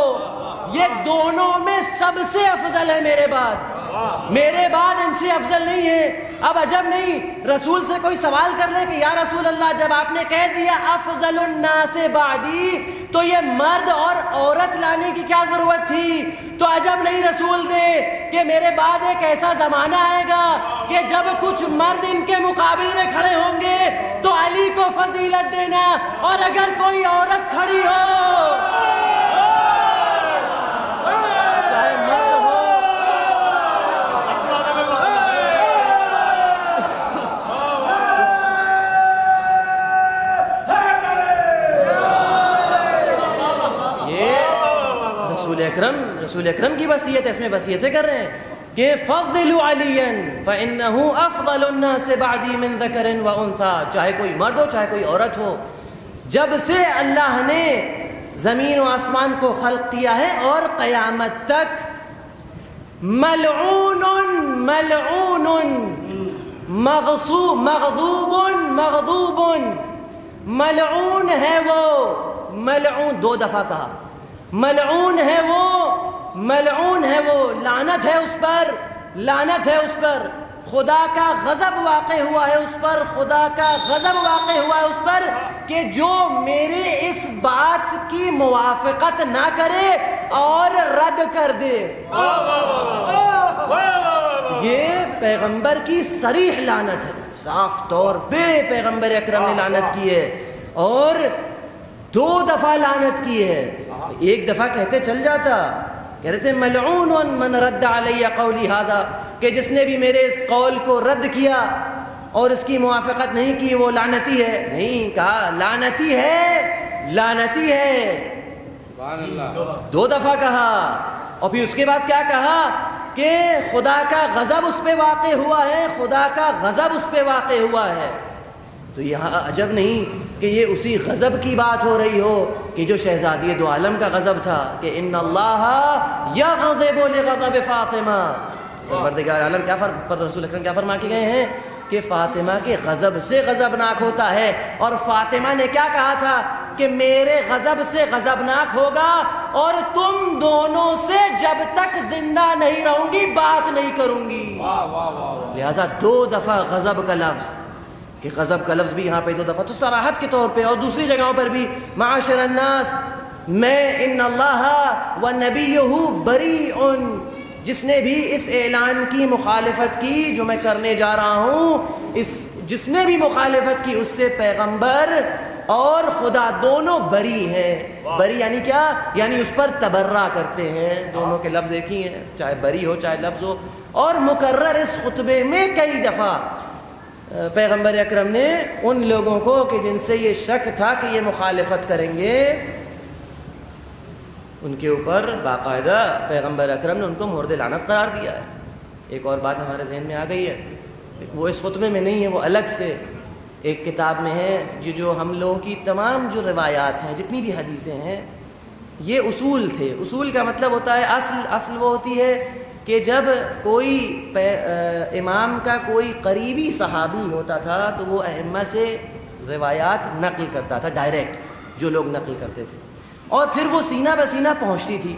یہ دونوں میں سب سے افضل ہے میرے بعد ان سے افضل نہیں ہے. اب عجب نہیں رسول سے کوئی سوال کر لے کہ یا رسول اللہ جب آپ نے کہہ دیا افضل الناس بعدی تو یہ مرد اور عورت لانے کی کیا ضرورت تھی؟ تو عجب نہیں رسول دے کہ میرے بعد ایک ایسا زمانہ آئے گا کہ جب کچھ مرد ان کے مقابل میں کھڑے ہوں گے تو علی کو فضیلت دینا، اور اگر کوئی عورت کھڑی ہو رسول اکرم کی وصیت ہے، اس میں وصیتیں کر رہے ہیں کہ فضلوا علیا فانه افضل الناس بعدی من ذکر وانثى، چاہے کوئی مرد ہو چاہے کوئی عورت ہو. جب سے اللہ نے زمین و آسمان کو خلق کیا ہے اور قیامت تک ملعون ملعون مغضوب مغضوب، ملعون ہے وہ، ملعون دو دفعہ کہا، ملعون ہے وہ، ملعون ہے وہ، لعنت ہے اس پر، لعنت ہے اس پر، خدا کا غضب واقع ہوا ہے اس پر، خدا کا غضب واقع ہوا ہے اس پر کہ جو میرے اس بات کی موافقت نہ کرے اور رد کر دے. یہ پیغمبر کی صریح لعنت ہے، صاف طور پہ پیغمبر اکرم نے لعنت کی ہے، اور 2 دفعہ لعنت کی ہے۔ ایک دفعہ کہتے چل جاتا، کہہ رہے تھے ملعون من رد علی قولی ھذا، کہ جس نے بھی میرے اس قول کو رد کیا اور اس کی موافقت نہیں کی وہ لعنتی ہے۔ نہیں کہا لعنتی ہے، لعنتی ہے، 2 دفعہ کہا، اور پھر اس کے بعد کیا کہا کہ خدا کا غضب اس پہ واقع ہوا ہے، خدا کا غضب اس پہ واقع ہوا ہے۔ تو یہاں عجب نہیں کہ یہ اسی غضب کی بات ہو رہی ہو کہ جو شہزادی دو عالم کا غضب تھا کہ ان اللہ یغضب لغضب فاطمہ۔ پروردگار عالم کیا پر رسول اکرم کیا فرما کے گئے ہیں کہ فاطمہ کے غضب سے غضبناک ہوتا ہے، اور فاطمہ نے کیا کہا تھا کہ میرے غضب سے غضبناک ہوگا اور تم دونوں سے جب تک زندہ نہیں رہوں گی بات نہیں کروں گی۔ لہذا 2 دفعہ غضب کا لفظ، کہ غضب کا لفظ بھی یہاں پہ 2 دفعہ تو صراحت کے طور پہ، اور دوسری جگہوں پر بھی معاشر الناس میں ان اللہ و نبیہ بریء، جس نے بھی اس اعلان کی مخالفت کی جو میں کرنے جا رہا ہوں، جس نے بھی مخالفت کی اس سے پیغمبر اور خدا دونوں بری ہیں۔ بری یعنی کیا؟ یعنی اس پر تبرہ کرتے ہیں، دونوں کے لفظ ایک ہی ہیں، چاہے بری ہو چاہے لفظ ہو۔ اور مکرر اس خطبے میں کئی دفعہ پیغمبر اکرم نے ان لوگوں کو کہ جن سے یہ شک تھا کہ یہ مخالفت کریں گے، ان کے اوپر باقاعدہ پیغمبر اکرم نے ان کو مورد لعنت قرار دیا ہے۔ ایک اور بات ہمارے ذہن میں آ گئی ہے، وہ اس خطبے میں نہیں ہے، وہ الگ سے ایک کتاب میں ہے، یہ جو ہم لوگوں کی تمام جو روایات ہیں، جتنی بھی حدیثیں ہیں، یہ اصول تھے۔ اصول کا مطلب ہوتا ہے اصل وہ ہوتی ہے کہ جب کوئی امام کا کوئی قریبی صحابی ہوتا تھا تو وہ ائمہ سے روایات نقل کرتا تھا، ڈائریکٹ جو لوگ نقل کرتے تھے، اور پھر وہ سینہ بسینہ پہنچتی تھی۔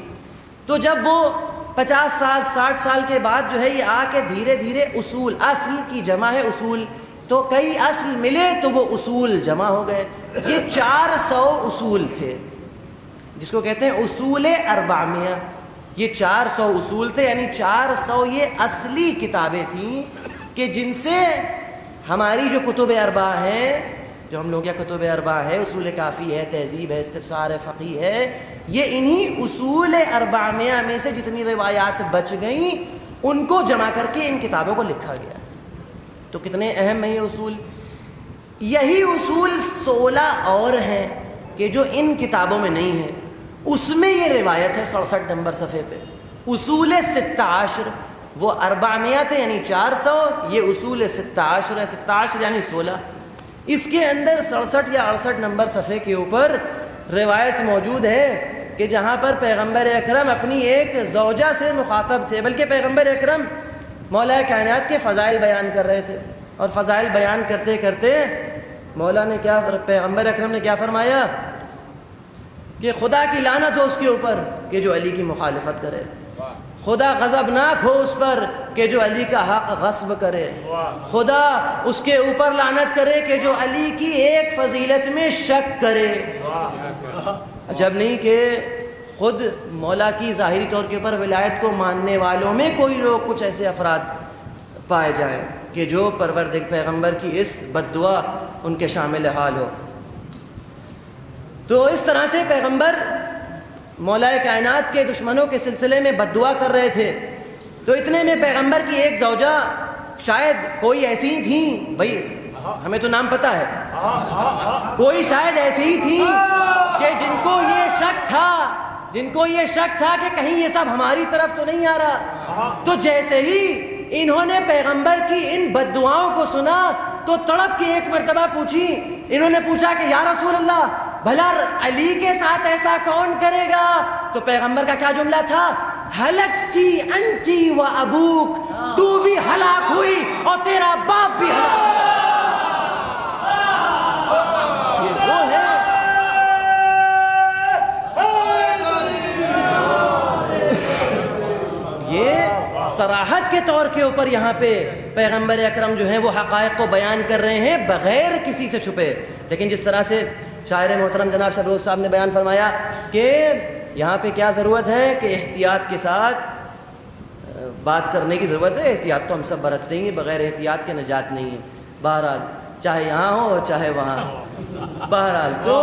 تو جب وہ 50 سال 60 سال کے بعد جو ہے یہ آ کے دھیرے دھیرے اصول، اصل کی جمع ہے اصول، تو کئی اصل ملے تو وہ اصول جمع ہو گئے۔ یہ 400 اصول تھے جس کو کہتے ہیں اصول 400۔ یہ 400 اصول تھے، یعنی 400 یہ اصلی کتابیں تھیں کہ جن سے ہماری جو کتب اربع ہیں، جو ہم لوگ یا کتب اربع ہے، اصول کافی ہے، تہذیب ہے، استبصار فقی ہے، یہ انہی اصول 400 میں سے جتنی روایات بچ گئیں ان کو جمع کر کے ان کتابوں کو لکھا گیا۔ تو کتنے اہم ہیں یہ اصول؟ یہی اصول 16 اور ہیں کہ جو ان کتابوں میں نہیں ہیں۔ اس میں یہ روایت ہے 67 نمبر صفحے پہ، اصول 16، وہ 400 تھے یعنی 400، یہ اصول 16 ہے، 16 یعنی 16۔ اس کے اندر 67 یا 68 نمبر صفحے کے اوپر روایت موجود ہے کہ جہاں پر پیغمبر اکرم اپنی ایک زوجہ سے مخاطب تھے، بلکہ پیغمبر اکرم مولا کائنات کے فضائل بیان کر رہے تھے، اور فضائل بیان کرتے کرتے مولا نے پیغمبر اکرم نے کیا فرمایا کہ خدا کی لعنت ہو اس کے اوپر کہ جو علی کی مخالفت کرے، خدا غضبناک ہو اس پر کہ جو علی کا حق غصب کرے، خدا اس کے اوپر لعنت کرے کہ جو علی کی ایک فضیلت میں شک کرے۔ عجب نہیں کہ خود مولا کی ظاہری طور کے اوپر ولایت کو ماننے والوں میں کوئی لوگ کچھ ایسے افراد پائے جائیں کہ جو پروردگار پیغمبر کی اس بد دعا ان کے شامل حال ہو۔ تو اس طرح سے پیغمبر مولا کائنات کے دشمنوں کے سلسلے میں بد دعا کر رہے تھے۔ تو اتنے میں پیغمبر کی ایک زوجہ، شاید کوئی ایسی ہی تھیں، بھائی ہمیں تو نام پتہ ہے، کوئی شاید ایسی ہی تھیں کہ جن کو یہ شک تھا کہ کہیں یہ سب ہماری طرف تو نہیں آ رہا۔ تو جیسے ہی انہوں نے پیغمبر کی ان بد دعاؤں کو سنا تو تڑپ کے ایک مرتبہ پوچھی، انہوں نے پوچھا کہ یا رسول اللہ، بھلا علی کے ساتھ ایسا کون کرے گا؟ تو پیغمبر کا کیا جملہ تھا؟ ہلکتی انتی و ابوک، تو بھی ہلاک ہوئی اور تیرا باپ بھی ہلاک۔ یہ وہ ہے یہ صراحت کے طور کے اوپر یہاں پہ پیغمبر اکرم جو ہیں وہ حقائق کو بیان کر رہے ہیں بغیر کسی سے چھپے۔ لیکن جس طرح سے شاعر محترم جناب شبروز صاحب نے بیان فرمایا کہ یہاں پہ کیا ضرورت ہے کہ احتیاط کے ساتھ بات کرنے کی ضرورت ہے. احتیاط تو ہم سب برتتے ہی ہیں, بغیر احتیاط کے نجات نہیں ہے. بہرحال چاہے یہاں ہو چاہے وہاں. بہرحال تو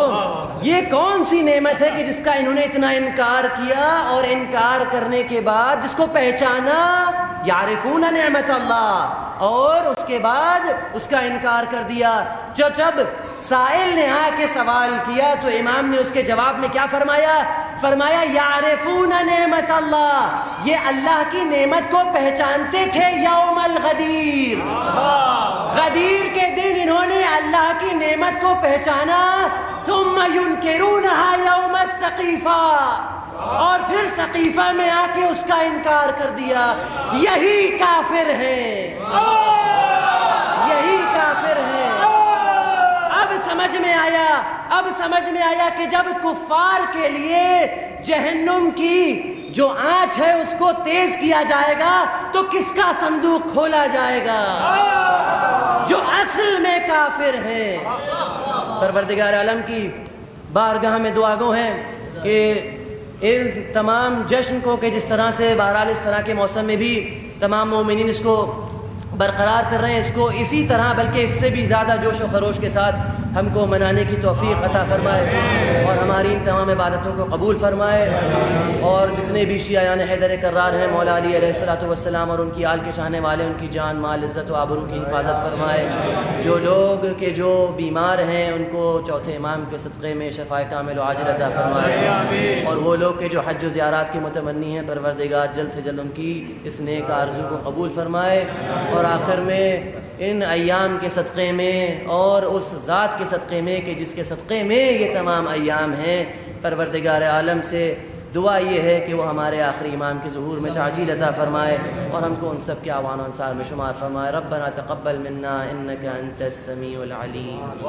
یہ کون سی نعمت ہے کہ جس کا انہوں نے اتنا انکار کیا, اور انکار کرنے کے بعد جس کو پہچانا, یعرفون نعمت اللہ, اور اس کے بعد اس کا انکار کر دیا. جب سائل نے آ کے سوال کیا تو امام نے اس کے جواب میں کیا فرمایا یعرفون نعمت اللہ, یہ اللہ کی نعمت کو پہچانتے تھے یوم الغدیر. غدیر کے دن انہوں نے اللہ کی نعمت کو پہچانا. ثم ينکرونها یوم السقیفہ, اور پھر سقیفہ میں آ کے اس کا انکار کر دیا. یہی کافر ہیں, یہی کافر ہیں. اب سمجھ میں آیا کہ جب کفار کے لیے جہنم کی جو آنچ ہے اس کو تیز کیا جائے گا تو کس کا صندوق کھولا جائے گا؟ جو اصل میں کافر ہیں. پروردگار عالم کی بارگاہ میں دعا گو ہیں کہ ان تمام جشن کو کہ جس طرح سے بہرحال اس طرح کے موسم میں بھی تمام مومنین اس کو برقرار کر رہے ہیں, اس کو اسی طرح بلکہ اس سے بھی زیادہ جوش و خروش کے ساتھ ہم کو منانے کی توفیق عطا فرمائے, اور ہماری ان تمام عبادتوں کو قبول فرمائے. اور جتنے بھی شیعیان حیدر کرار ہیں, مولا علی علیہ الصلوۃ والسلام اور ان کی آل کے چاہنے والے, ان کی جان مال عزت و آبرو کی حفاظت فرمائے. جو لوگ کہ جو بیمار ہیں ان کو چوتھے امام کے صدقے میں شفاء کامل و عاجل عطا فرمائے. اور وہ لوگ کہ جو حج و زیارات کے متمنی ہیں, پروردگار جلد سے جلد ان کی اس نیک آرزو کو قبول فرمائے. اور آخر میں ان ایام کے صدقے میں اور اس ذات کے صدقے میں کہ جس کے صدقے میں یہ تمام ایام ہیں, پروردگار عالم سے دعا یہ ہے کہ وہ ہمارے آخری امام کے ظہور میں تعجیل عطا فرمائے اور ہم کو ان سب کے اعوان و انصار میں شمار فرمائے. ربنا تقبل منا انک انت السمیع العلیم.